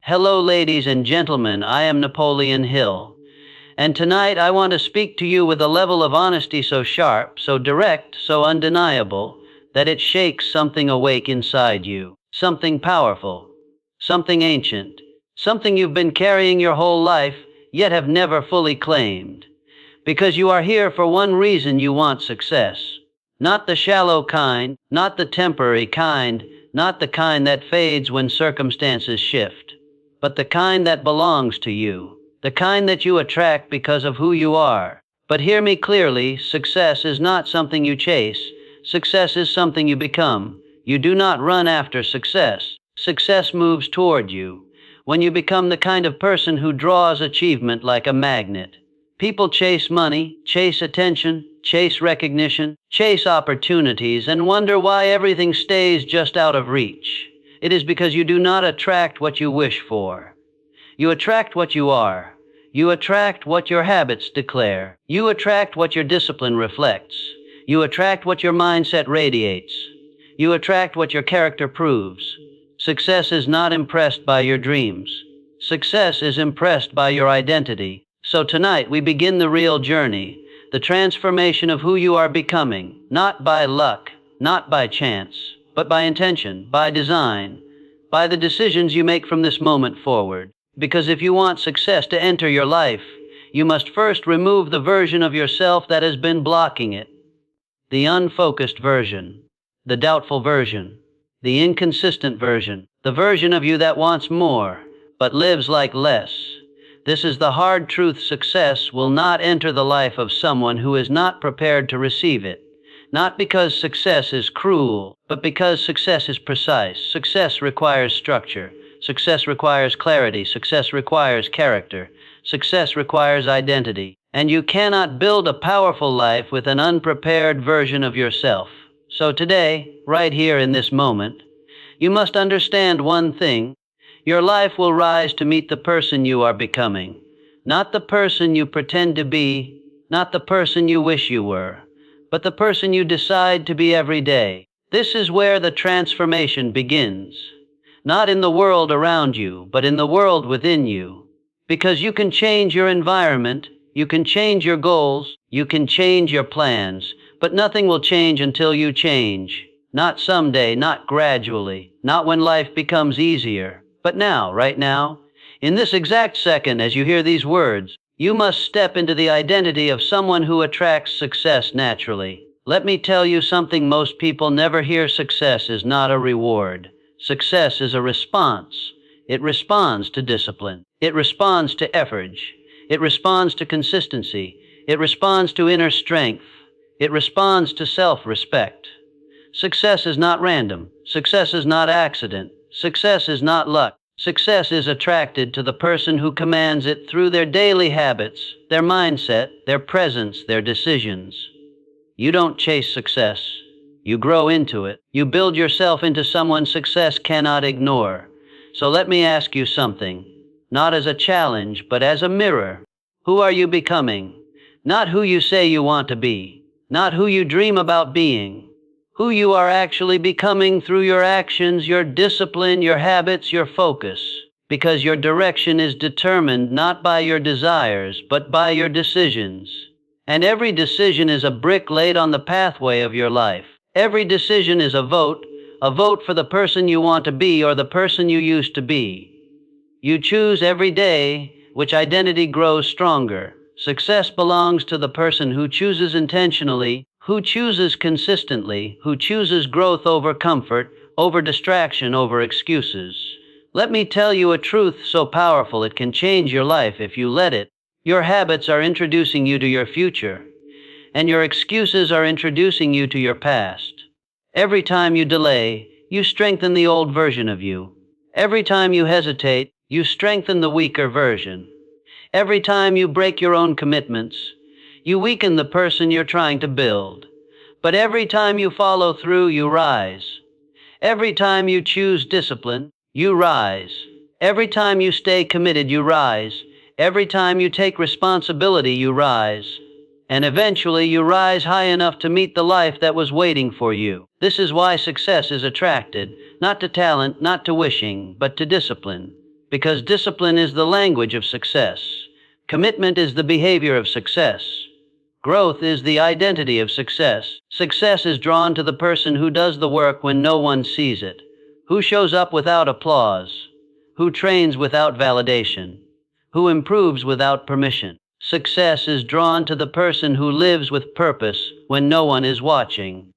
Hello, ladies and gentlemen, I am Napoleon Hill. And tonight I want to speak to you with a level of honesty so sharp, so direct, so undeniable, that it shakes something awake inside you. Something powerful, something ancient, something you've been carrying your whole life, yet have never fully claimed. Because you are here for one reason: you want success. Not the shallow kind, not the temporary kind, not the kind that fades when circumstances shift, but the kind that belongs to you, the kind that you attract because of who you are. But hear me clearly, success is not something you chase. Success is something you become. You do not run after success. Success moves toward you. When you become the kind of person who draws achievement like a magnet. People chase money, chase attention, chase recognition, chase opportunities, and wonder why everything stays just out of reach. It is because you do not attract what you wish for. You attract what you are. You attract what your habits declare. You attract what your discipline reflects. You attract what your mindset radiates. You attract what your character proves. Success is not impressed by your dreams. Success is impressed by your identity. So tonight we begin the real journey, the transformation of who you are becoming, not by luck, not by chance, but by intention, by design, by the decisions you make from this moment forward. Because if you want success to enter your life, you must first remove the version of yourself that has been blocking it. The unfocused version, the doubtful version, the inconsistent version, the version of you that wants more, but lives like less. This is the hard truth: success will not enter the life of someone who is not prepared to receive it. Not because success is cruel, but because success is precise. Success requires structure. Success requires clarity. Success requires character. Success requires identity. And you cannot build a powerful life with an unprepared version of yourself. So today, right here in this moment, you must understand one thing. Your life will rise to meet the person you are becoming. Not the person you pretend to be, not the person you wish you were, but the person you decide to be every day. This is where the transformation begins. Not in the world around you, but in the world within you. Because you can change your environment, you can change your goals, you can change your plans, but nothing will change until you change. Not someday, not gradually, not when life becomes easier. But now, right now, in this exact second, as you hear these words, you must step into the identity of someone who attracts success naturally. Let me tell you something most people never hear: success is not a reward. Success is a response. It responds to discipline. It responds to effort. It responds to consistency. It responds to inner strength. It responds to self-respect. Success is not random. Success is not accident. Success is not luck. Success is attracted to the person who commands it through their daily habits, their mindset, their presence, their decisions. You don't chase success. You grow into it. You build yourself into someone success cannot ignore. So let me ask you something, not as a challenge, but as a mirror. Who are you becoming? Not who you say you want to be, not who you dream about being. Who you are actually becoming through your actions, your discipline, your habits, your focus. Because your direction is determined not by your desires, but by your decisions. And every decision is a brick laid on the pathway of your life. Every decision is a vote for the person you want to be or the person you used to be. You choose every day which identity grows stronger. Success belongs to the person who chooses intentionally, who chooses consistently, who chooses growth over comfort, over distraction, over excuses. Let me tell you a truth so powerful it can change your life if you let it. Your habits are introducing you to your future, and your excuses are introducing you to your past. Every time you delay, you strengthen the old version of you. Every time you hesitate, you strengthen the weaker version. Every time you break your own commitments, you weaken the person you're trying to build. But every time you follow through, you rise. Every time you choose discipline, you rise. Every time you stay committed, you rise. Every time you take responsibility, you rise. And eventually you rise high enough to meet the life that was waiting for you. This is why success is attracted, not to talent, not to wishing, but to discipline. Because discipline is the language of success. Commitment is the behavior of success. Growth is the identity of success. Success is drawn to the person who does the work when no one sees it, who shows up without applause, who trains without validation, who improves without permission. Success is drawn to the person who lives with purpose when no one is watching,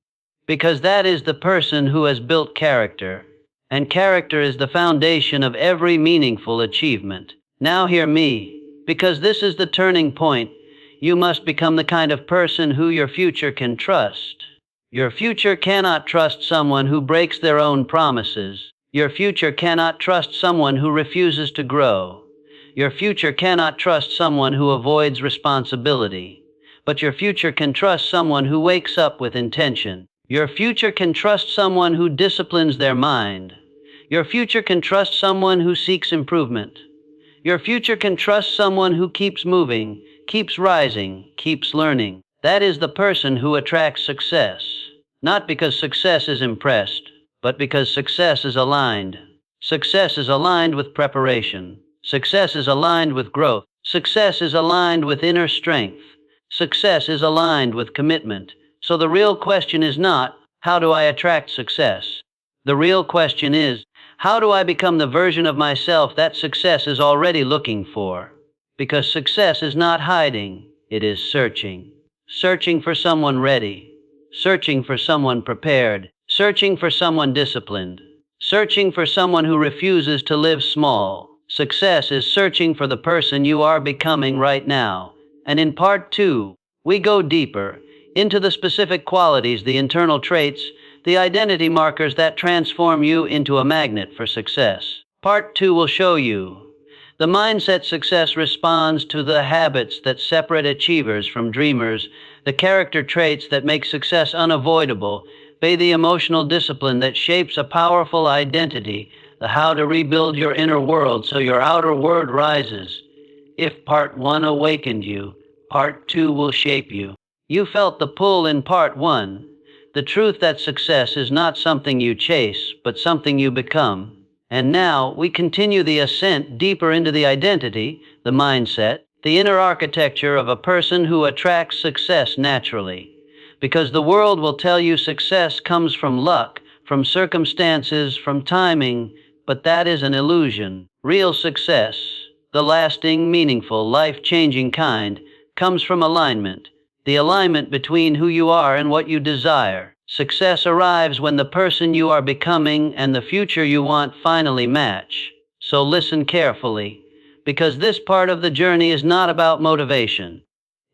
because that is the person who has built character, and character is the foundation of every meaningful achievement. Now hear me, because this is the turning point. You must become the kind of person who your future can trust. Your future cannot trust someone who breaks their own promises. Your future cannot trust someone who refuses to grow. Your future cannot trust someone who avoids responsibility. But your future can trust someone who wakes up with intention. Your future can trust someone who disciplines their mind. Your future can trust someone who seeks improvement. Your future can trust someone who keeps moving, keeps rising, keeps learning. That is the person who attracts success. Not because success is impressed, but because success is aligned. Success is aligned with preparation. Success is aligned with growth. Success is aligned with inner strength. Success is aligned with commitment. So the real question is not, how do I attract success? The real question is, how do I become the version of myself that success is already looking for? Because success is not hiding, it is searching. Searching for someone ready. Searching for someone prepared. Searching for someone disciplined. Searching for someone who refuses to live small. Success is searching for the person you are becoming right now. And in part 2, we go deeper into the specific qualities, the internal traits, the identity markers that transform you into a magnet for success. Part 2 will show you the mindset success responds to, the habits that separate achievers from dreamers, the character traits that make success unavoidable, the emotional discipline that shapes a powerful identity, the how to rebuild your inner world so your outer world rises. If part 1 awakened you, part 2 will shape you. You felt the pull in part 1, the truth that success is not something you chase, but something you become. And now we continue the ascent deeper into the identity, the mindset, the inner architecture of a person who attracts success naturally. Because the world will tell you success comes from luck, from circumstances, from timing, but that is an illusion. Real success, the lasting, meaningful, life-changing kind, comes from alignment. The alignment between who you are and what you desire. Success arrives when the person you are becoming and the future you want finally match. So listen carefully, because this part of the journey is not about motivation.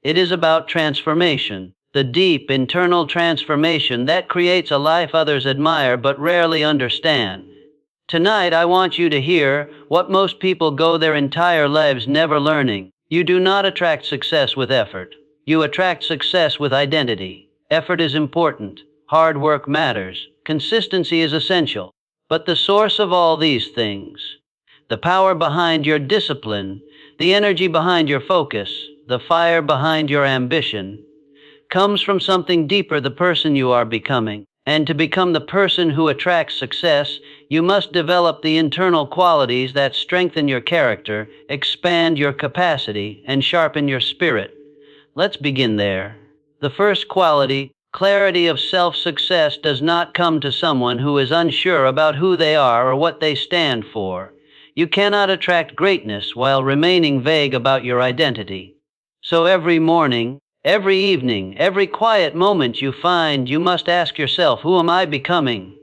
It is about transformation, the deep internal transformation that creates a life others admire but rarely understand. Tonight I want you to hear what most people go their entire lives never learning. You do not attract success with effort. You attract success with identity. Effort is important. Hard work matters. Consistency is essential. But the source of all these things, the power behind your discipline, the energy behind your focus, the fire behind your ambition, comes from something deeper, the person you are becoming. And to become the person who attracts success, you must develop the internal qualities that strengthen your character, expand your capacity, and sharpen your spirit. Let's begin there. The first quality, clarity of self-success, does not come to someone who is unsure about who they are or what they stand for. You cannot attract greatness while remaining vague about your identity. So every morning, every evening, every quiet moment you find, you must ask yourself, who am I becoming?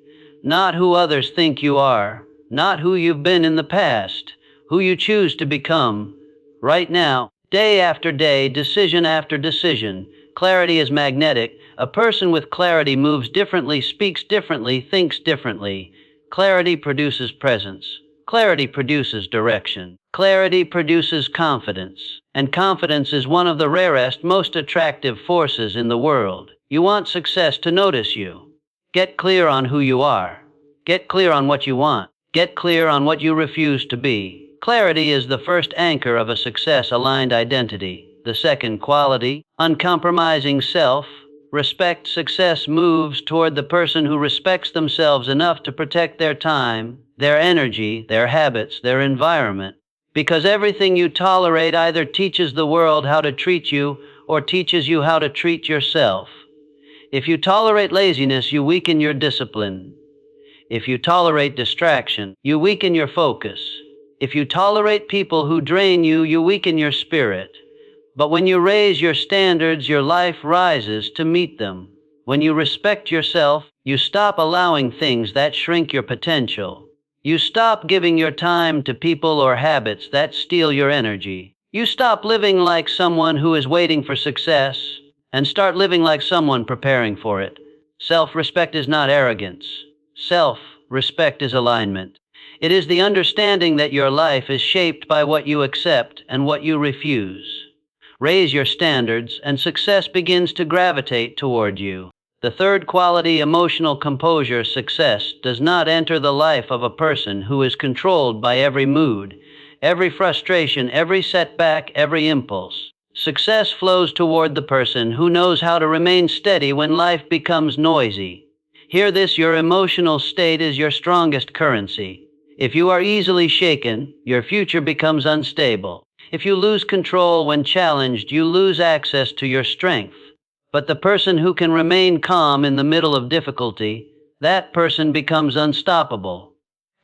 Not who others think you are, not who you've been in the past, who you choose to become right now. Day after day, decision after decision. Clarity is magnetic. A person with clarity moves differently, speaks differently, thinks differently. Clarity produces presence. Clarity produces direction. Clarity produces confidence. And confidence is one of the rarest, most attractive forces in the world. You want success to notice you. Get clear on who you are. Get clear on what you want. Get clear on what you refuse to be. Clarity is the first anchor of a success-aligned identity. The second quality, uncompromising self-respect. Success moves toward the person who respects themselves enough to protect their time, their energy, their habits, their environment. Because everything you tolerate either teaches the world how to treat you or teaches you how to treat yourself. If you tolerate laziness, you weaken your discipline. If you tolerate distraction, you weaken your focus. If you tolerate people who drain you, you weaken your spirit. But when you raise your standards, your life rises to meet them. When you respect yourself, you stop allowing things that shrink your potential. You stop giving your time to people or habits that steal your energy. You stop living like someone who is waiting for success and start living like someone preparing for it. Self-respect is not arrogance. Self-respect is alignment. It is the understanding that your life is shaped by what you accept and what you refuse. Raise your standards, and success begins to gravitate toward you. The third quality, emotional composure. Success does not enter the life of a person who is controlled by every mood, every frustration, every setback, every impulse. Success flows toward the person who knows how to remain steady when life becomes noisy. Hear this: your emotional state is your strongest currency. If you are easily shaken, your future becomes unstable. If you lose control when challenged, you lose access to your strength. But the person who can remain calm in the middle of difficulty, that person becomes unstoppable.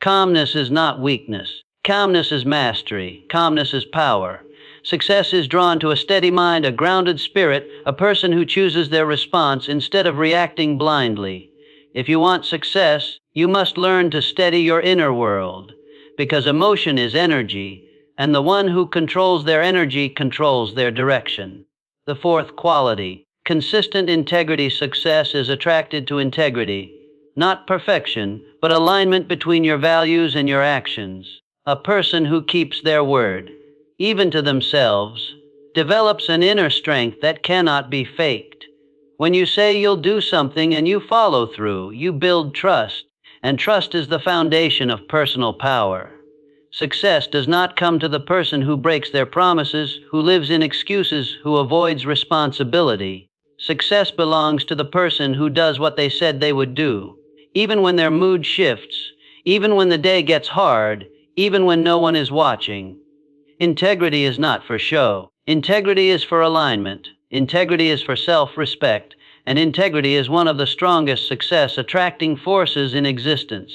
Calmness is not weakness. Calmness is mastery. Calmness is power. Success is drawn to a steady mind, a grounded spirit, a person who chooses their response instead of reacting blindly. If you want success, you must learn to steady your inner world, because emotion is energy, and the one who controls their energy controls their direction. The fourth quality, consistent integrity. Success is attracted to integrity, not perfection, but alignment between your values and your actions. A person who keeps their word, even to themselves, develops an inner strength that cannot be faked. When you say you'll do something and you follow through, you build trust, and trust is the foundation of personal power. Success does not come to the person who breaks their promises, who lives in excuses, who avoids responsibility. Success belongs to the person who does what they said they would do, even when their mood shifts, even when the day gets hard, even when no one is watching. Integrity is not for show. Integrity is for alignment. Integrity is for self-respect. And integrity is one of the strongest success-attracting forces in existence.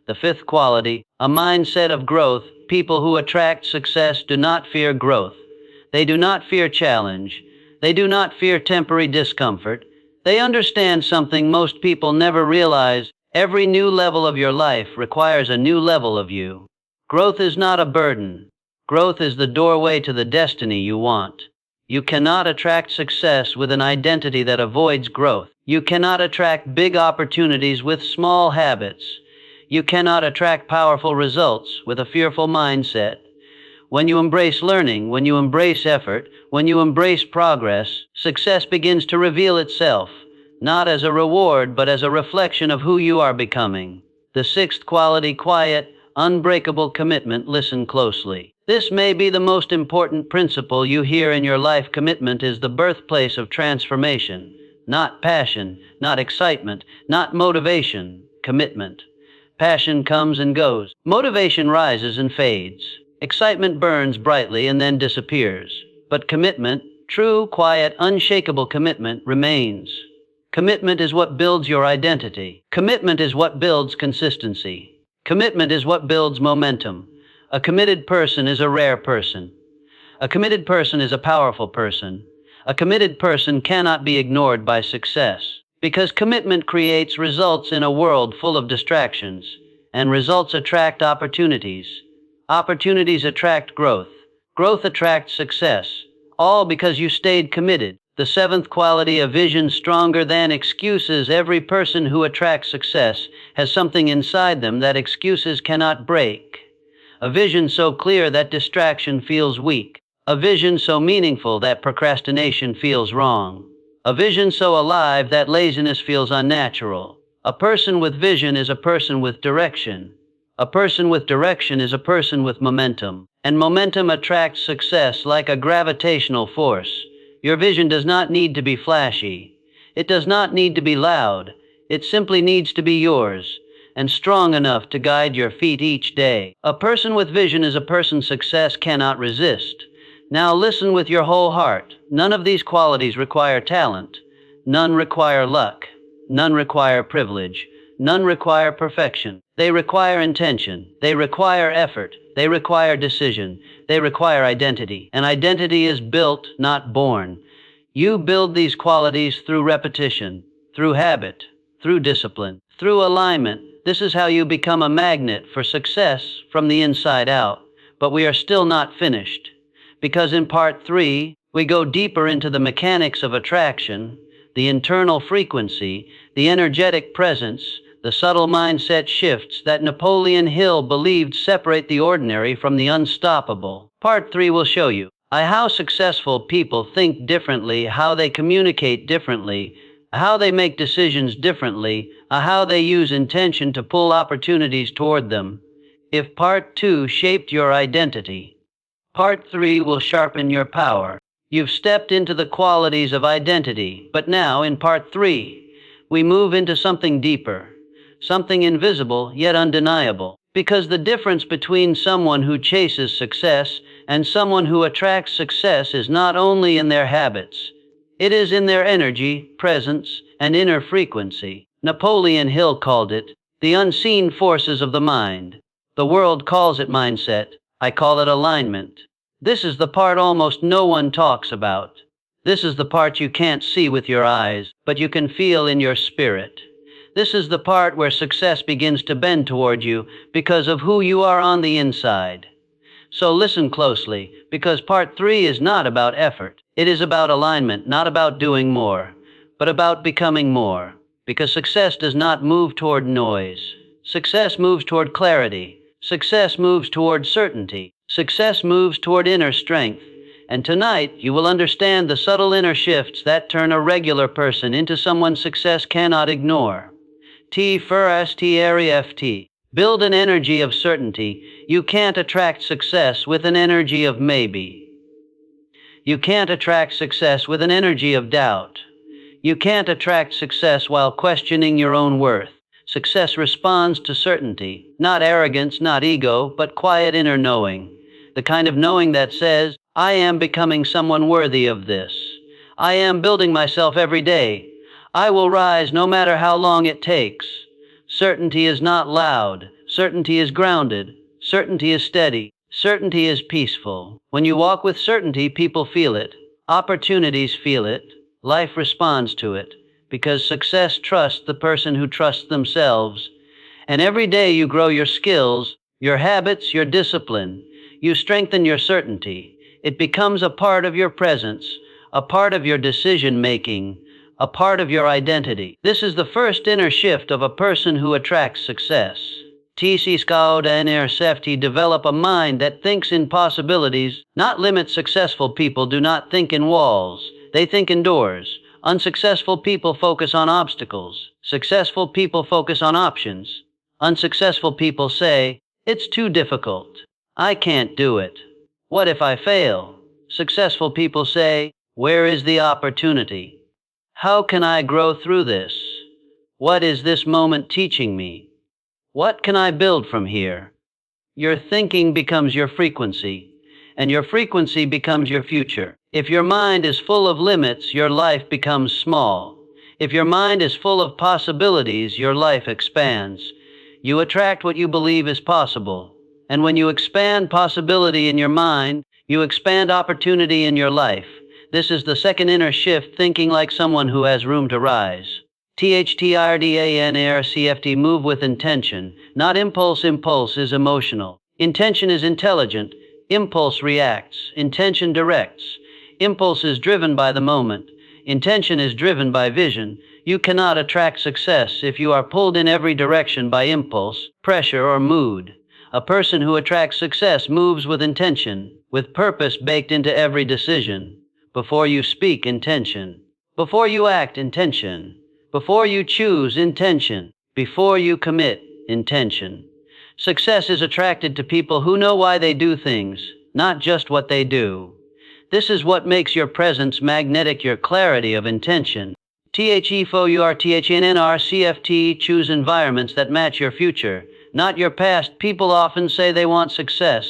The fifth quality, a mindset of growth. People who attract success do not fear growth. They do not fear challenge. They do not fear temporary discomfort. They understand something most people never realize. Every new level of your life requires a new level of you. Growth is not a burden. Growth is the doorway to the destiny you want. You cannot attract success with an identity that avoids growth. You cannot attract big opportunities with small habits. You cannot attract powerful results with a fearful mindset. When you embrace learning, when you embrace effort, when you embrace progress, success begins to reveal itself, not as a reward, but as a reflection of who you are becoming. The sixth quality, quiet, unbreakable commitment. Listen closely. This may be the most important principle you hear in your life. Commitment is the birthplace of transformation, not passion, not excitement, not motivation. Commitment. Passion comes and goes. Motivation rises and fades. Excitement burns brightly and then disappears. But commitment, true, quiet, unshakable commitment, remains. Commitment is what builds your identity. Commitment is what builds consistency. Commitment is what builds momentum. A committed person is a rare person. A committed person is a powerful person. A committed person cannot be ignored by success, because commitment creates results in a world full of distractions, and results attract opportunities. Opportunities attract growth. Growth attracts success, all because you stayed committed. The seventh quality, a vision stronger than excuses. Every person who attracts success has something inside them that excuses cannot break. A vision so clear that distraction feels weak. A vision so meaningful that procrastination feels wrong. A vision so alive that laziness feels unnatural. A person with vision is a person with direction. A person with direction is a person with momentum. And momentum attracts success like a gravitational force. Your vision does not need to be flashy. It does not need to be loud. It simply needs to be yours. and strong enough to guide your feet each day. A person with vision is a person success cannot resist. Now listen with your whole heart. None of these qualities require talent. None require luck. None require privilege. None require perfection. They require intention. They require effort. They require decision. They require identity. And identity is built, not born. You build these qualities through repetition, through habit, through discipline, through alignment. This is how you become a magnet for success from the inside out. But we are still not finished. Because in part 3, we go deeper into the mechanics of attraction, the internal frequency, the energetic presence, the subtle mindset shifts that Napoleon Hill believed separate the ordinary from the unstoppable. Part 3 will show you how successful people think differently, how they communicate differently, how they make decisions differently, how they use intention to pull opportunities toward them. If Part 2 shaped your identity, Part 3 will sharpen your power. You've stepped into the qualities of identity, but now in Part 3, we move into something deeper, something invisible yet undeniable. Because the difference between someone who chases success and someone who attracts success is not only in their habits, it is in their energy, presence, and inner frequency. Napoleon Hill called it the unseen forces of the mind. The world calls it mindset. I call it alignment. This is the part almost no one talks about. This is the part you can't see with your eyes, but you can feel in your spirit. This is the part where success begins to bend toward you because of who you are on the inside. So listen closely, because Part 3 is not about effort. It is about alignment, not about doing more, but about becoming more. Because success does not move toward noise. Success moves toward clarity. Success moves toward certainty. Success moves toward inner strength. And tonight, you will understand the subtle inner shifts that turn a regular person into someone success cannot ignore. T-F-T. Build an energy of certainty. You can't attract success with an energy of maybe. You can't attract success with an energy of doubt. You can't attract success while questioning your own worth. Success responds to certainty, not arrogance, not ego, but quiet inner knowing. The kind of knowing that says, I am becoming someone worthy of this. I am building myself every day. I will rise no matter how long it takes. Certainty is not loud. Certainty is grounded. Certainty is steady. Certainty is peaceful. When you walk with certainty, people feel it. Opportunities feel it. Life responds to it. Because success trusts the person who trusts themselves. And every day you grow your skills, your habits, your discipline. You strengthen your certainty. It becomes a part of your presence, a part of your decision-making, a part of your identity. This is the first inner shift of a person who attracts success. TC Skauda and Safety develop a mind that thinks in possibilities, not limits. Successful people do not think in walls. They think in doors. Unsuccessful people focus on obstacles. Successful people focus on options. Unsuccessful people say, it's too difficult. I can't do it. What if I fail? Successful people say, where is the opportunity? How can I grow through this? What is this moment teaching me? What can I build from here? Your thinking becomes your frequency, and your frequency becomes your future. If your mind is full of limits, your life becomes small. If your mind is full of possibilities, your life expands. You attract what you believe is possible. And when you expand possibility in your mind, you expand opportunity in your life. This is the second inner shift, thinking like someone who has room to rise. THTRDANARCFT, move with intention, not impulse. Impulse is emotional. Intention is intelligent. Impulse reacts. Intention directs. Impulse is driven by the moment. Intention is driven by vision. You cannot attract success if you are pulled in every direction by impulse, pressure, or mood. A person who attracts success moves with intention, with purpose baked into every decision. Before you speak, intention. Before you act, intention. Before you choose, intention. Before you commit, intention. Success is attracted to people who know why they do things, not just what they do. This is what makes your presence magnetic, your clarity of intention. THEFOURTHNNRCFT. Choose environments that match your future, not your past. People often say they want success,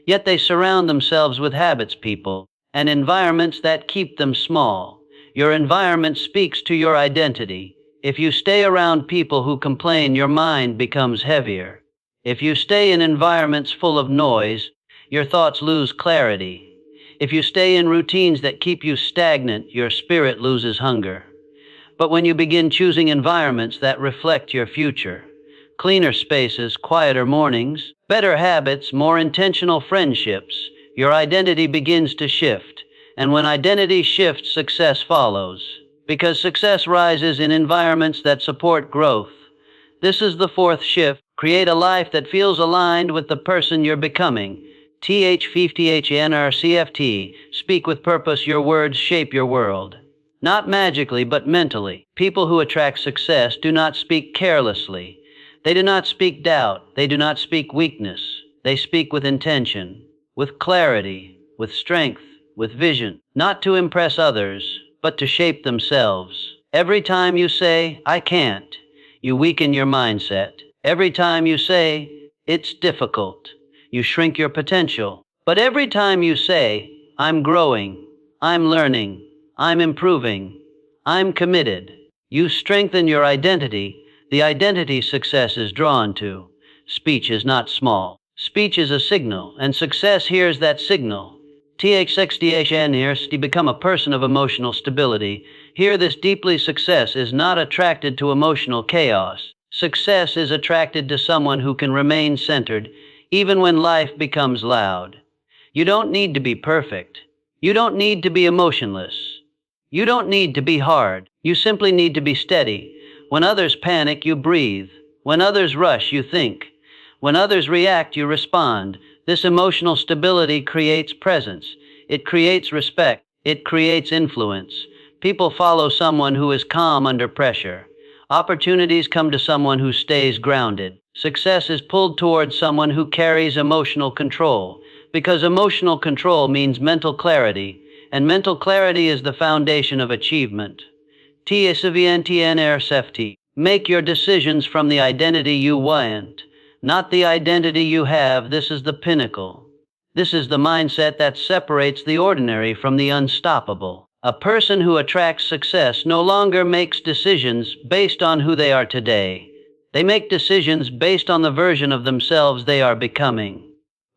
yet they surround themselves with habits, people, and environments that keep them small. Your environment speaks to your identity. If you stay around people who complain, your mind becomes heavier. If you stay in environments full of noise, your thoughts lose clarity. If you stay in routines that keep you stagnant, your spirit loses hunger. But when you begin choosing environments that reflect your future, cleaner spaces, quieter mornings, better habits, more intentional friendships, your identity begins to shift. And when identity shifts, success follows. Because success rises in environments that support growth. This is the fourth shift. Create a life that feels aligned with the person you're becoming. THFTHNRCFT. Speak with purpose. Your words shape your world. Not magically, but mentally. People who attract success do not speak carelessly. They do not speak doubt. They do not speak weakness. They speak with intention, with clarity, with strength, with vision. Not to impress others, but to shape themselves. Every time you say, "I can't," you weaken your mindset. Every time you say, "It's difficult," you shrink your potential. But every time you say, "I'm growing, I'm learning, I'm improving, I'm committed," you strengthen your identity, the identity success is drawn to. Speech is not small. Speech is a signal, and success hears that signal. THXDHN hears to become a person of emotional stability. Hear this deeply. Success is not attracted to emotional chaos. Success is attracted to someone who can remain centered, even when life becomes loud. You don't need to be perfect. You don't need to be emotionless. You don't need to be hard. You simply need to be steady. When others panic, you breathe. When others rush, you think. When others react, you respond. This emotional stability creates presence. It creates respect. It creates influence. People follow someone who is calm under pressure. Opportunities come to someone who stays grounded. Success is pulled towards someone who carries emotional control, because emotional control means mental clarity, and mental clarity is the foundation of achievement. TSVNTNRSFT. Make your decisions from the identity you want, not the identity you have. This is the pinnacle. This is the mindset that separates the ordinary from the unstoppable. A person who attracts success no longer makes decisions based on who they are today. They make decisions based on the version of themselves they are becoming.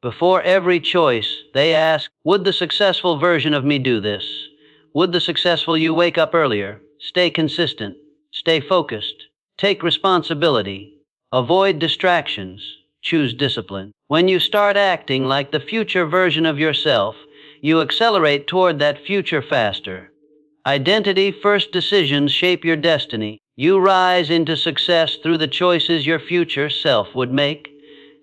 Before every choice, they ask, would the successful version of me do this? Would the successful you wake up earlier? Stay consistent. Stay focused. Take responsibility. Avoid distractions. Choose discipline. When you start acting like the future version of yourself, you accelerate toward that future faster. Identity first. Decisions shape your destiny. You rise into success through the choices your future self would make.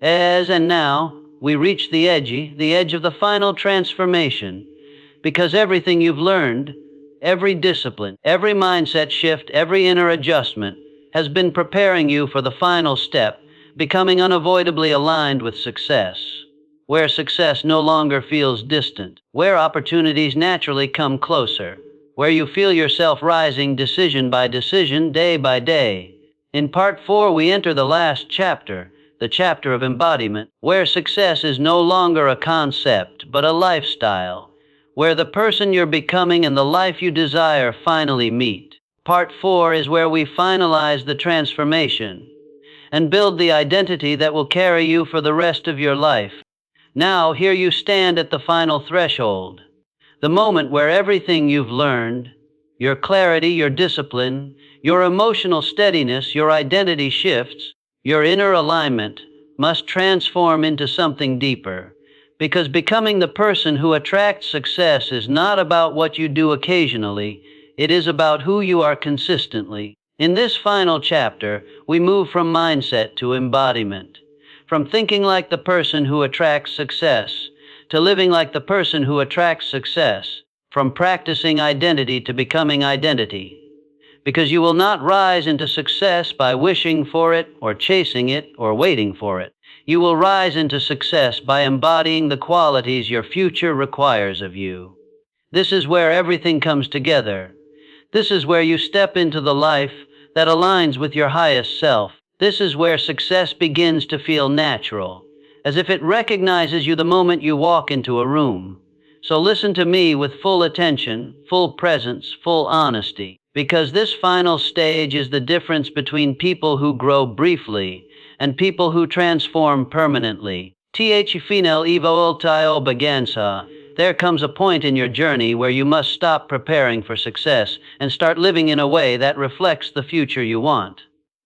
And now, we reach the edge of the final transformation. Because everything you've learned, every discipline, every mindset shift, every inner adjustment has been preparing you for the final step, becoming unavoidably aligned with success. Where success no longer feels distant, where opportunities naturally come closer, where you feel yourself rising decision by decision, day by day. In part 4, we enter the last chapter, the chapter of embodiment, where success is no longer a concept, but a lifestyle, where the person you're becoming and the life you desire finally meet. Part 4 is where we finalize the transformation and build the identity that will carry you for the rest of your life. Now, here you stand at the final threshold, the moment where everything you've learned, your clarity, your discipline, your emotional steadiness, your identity shifts, your inner alignment must transform into something deeper. Because becoming the person who attracts success is not about what you do occasionally, it is about who you are consistently. In this final chapter, we move from mindset to embodiment. From thinking like the person who attracts success to living like the person who attracts success. From practicing identity to becoming identity. Because you will not rise into success by wishing for it or chasing it or waiting for it. You will rise into success by embodying the qualities your future requires of you. This is where everything comes together. This is where you step into the life that aligns with your highest self. This is where success begins to feel natural, as if it recognizes you the moment you walk into a room. So listen to me with full attention, full presence, full honesty, because this final stage is the difference between people who grow briefly and people who transform permanently. Final evo ultio bagansa. There comes a point in your journey where you must stop preparing for success and start living in a way that reflects the future you want.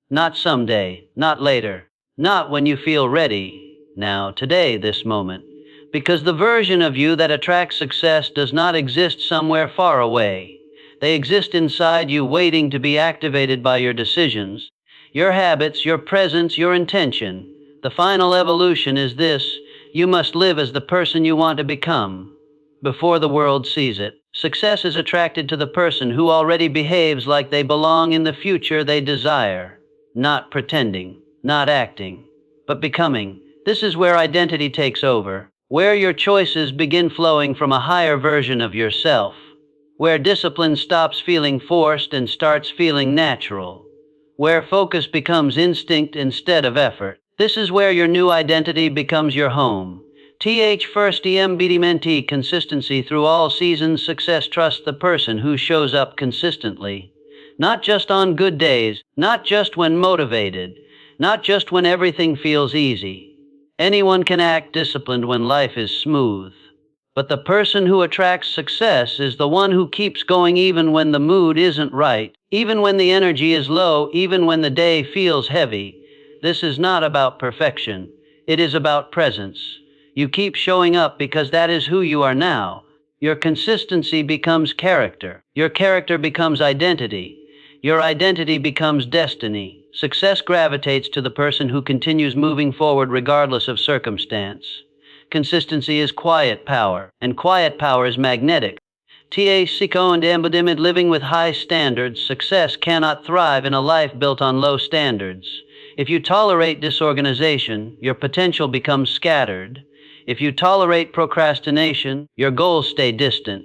Not someday, not later, not when you feel ready. Now, today, this moment. Because the version of you that attracts success does not exist somewhere far away. They exist inside you, waiting to be activated by your decisions, your habits, your presence, your intention. The final evolution is this: you must live as the person you want to become before the world sees it. Success is attracted to the person who already behaves like they belong in the future they desire. Not pretending, not acting, but becoming. This is where identity takes over, where your choices begin flowing from a higher version of yourself, where discipline stops feeling forced and starts feeling natural, where focus becomes instinct instead of effort. This is where your new identity becomes your home. First embediment consistency through all seasons. Success trusts the person who shows up consistently. Not just on good days, not just when motivated, not just when everything feels easy. Anyone can act disciplined when life is smooth. But the person who attracts success is the one who keeps going even when the mood isn't right, even when the energy is low, even when the day feels heavy. This is not about perfection. It is about presence. You keep showing up because that is who you are now. Your consistency becomes character. Your character becomes identity. Your identity becomes destiny. Success gravitates to the person who continues moving forward regardless of circumstance. Consistency is quiet power, and quiet power is magnetic. And embodiment living with high standards. Success cannot thrive in a life built on low standards. If you tolerate disorganization, your potential becomes scattered. If you tolerate procrastination, your goals stay distant.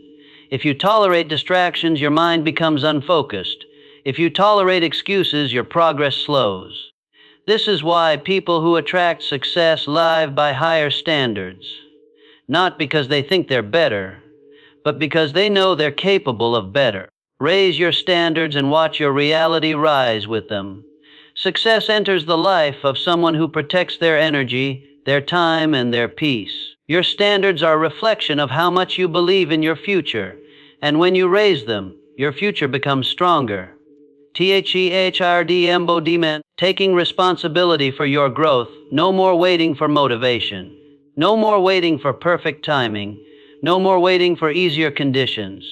If you tolerate distractions, your mind becomes unfocused. If you tolerate excuses, your progress slows. This is why people who attract success live by higher standards. Not because they think they're better, but because they know they're capable of better. Raise your standards and watch your reality rise with them. Success enters the life of someone who protects their energy, their time, and their peace. Your standards are a reflection of how much you believe in your future, and when you raise them, your future becomes stronger. Embodiment, taking responsibility for your growth. No more waiting for motivation. No more waiting for perfect timing. No more waiting for easier conditions.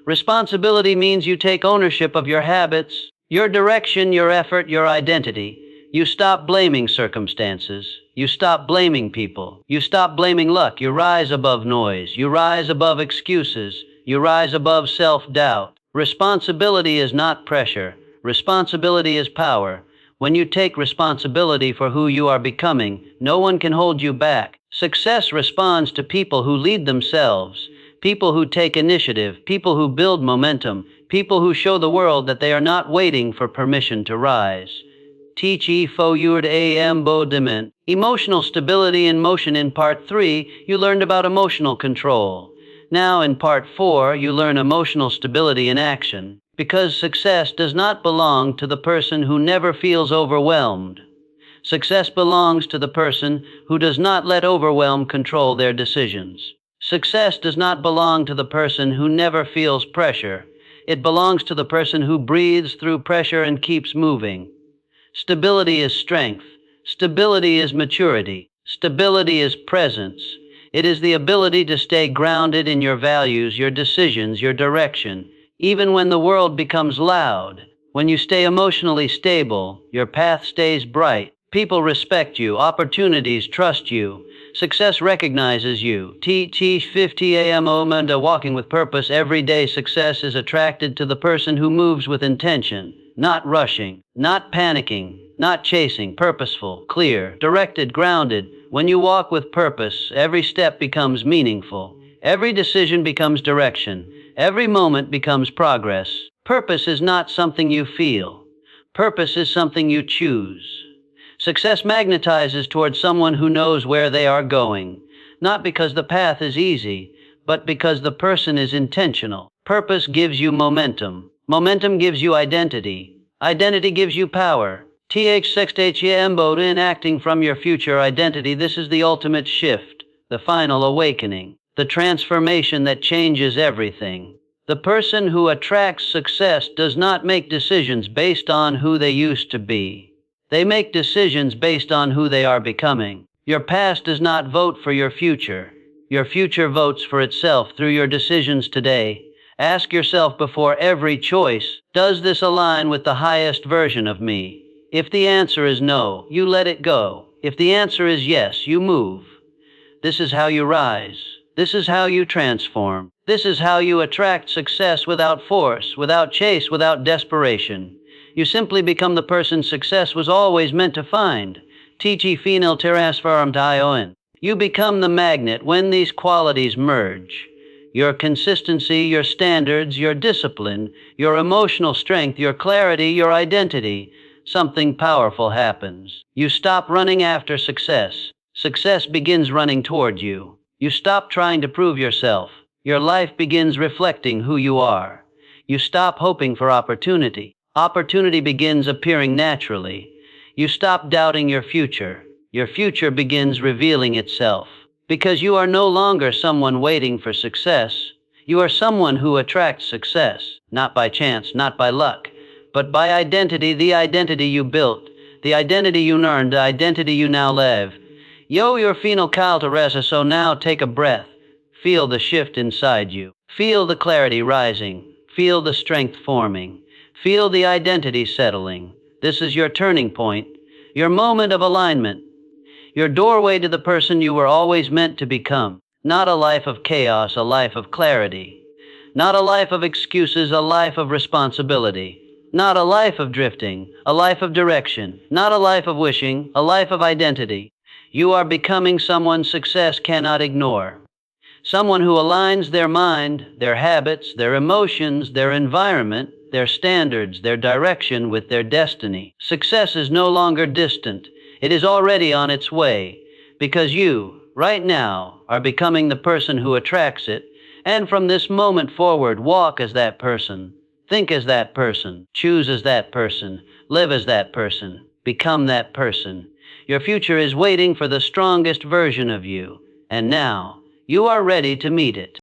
Responsibility means you take ownership of your habits, your direction, your effort, your identity. You stop blaming circumstances. You stop blaming people. You stop blaming luck. You rise above noise. You rise above excuses. You rise above self-doubt. Responsibility is not pressure. Responsibility is power. When you take responsibility for who you are becoming, no one can hold you back. Success responds to people who lead themselves, people who take initiative, people who build momentum, people who show the world that they are not waiting for permission to rise. Embodiment. Emotional stability in motion. In part 3, you learned about emotional control. Now in part 4, you learn emotional stability in action. Because success does not belong to the person who never feels overwhelmed. Success belongs to the person who does not let overwhelm control their decisions. Success does not belong to the person who never feels pressure. It belongs to the person who breathes through pressure and keeps moving. Stability is strength. Stability is maturity. Stability is presence. It is the ability to stay grounded in your values, your decisions, your direction, even when the world becomes loud. When you stay emotionally stable, your path stays bright. People respect you. Opportunities trust you. Success recognizes you. 50 a.m. walking with purpose. Everyday success is attracted to the person who moves with intention, not rushing, not panicking, not chasing. Purposeful, clear, directed, grounded. When you walk with purpose, every step becomes meaningful. Every decision becomes direction. Every moment becomes progress. Purpose is not something you feel. Purpose is something you choose. Success magnetizes towards someone who knows where they are going, not because the path is easy, but because the person is intentional. Purpose gives you momentum. Momentum gives you identity. Identity gives you power. In acting from your future identity, this is the ultimate shift, the final awakening, the transformation that changes everything. The person who attracts success does not make decisions based on who they used to be. They make decisions based on who they are becoming. Your past does not vote for your future. Your future votes for itself through your decisions today. Ask yourself before every choice, does this align with the highest version of me? If the answer is no, you let it go. If the answer is yes, you move. This is how you rise. This is how you transform. This is how you attract success without force, without chase, without desperation. You simply become the person success was always meant to find. You become the magnet when these qualities merge. Your consistency, your standards, your discipline, your emotional strength, your clarity, your identity. Something powerful happens. You stop running after success. Success begins running toward you. You stop trying to prove yourself. Your life begins reflecting who you are. You stop hoping for opportunity. Opportunity begins appearing naturally. You stop doubting your future. Your future begins revealing itself. Because you are no longer someone waiting for success. You are someone who attracts success, not by chance, not by luck, but by identity, the identity you built, the identity you earned, the identity you now live. Your final call to rest, so now take a breath. Feel the shift inside you. Feel the clarity rising. Feel the strength forming. Feel the identity settling. This is your turning point, your moment of alignment, your doorway to the person you were always meant to become. Not a life of chaos, a life of clarity. Not a life of excuses, a life of responsibility. Not a life of drifting, a life of direction. Not a life of wishing, a life of identity. You are becoming someone success cannot ignore. Someone who aligns their mind, their habits, their emotions, their environment, their standards, their direction with their destiny. Success is no longer distant. It is already on its way, because you, right now, are becoming the person who attracts it, and from this moment forward, walk as that person, think as that person, choose as that person, live as that person, become that person. Your future is waiting for the strongest version of you, and now, you are ready to meet it.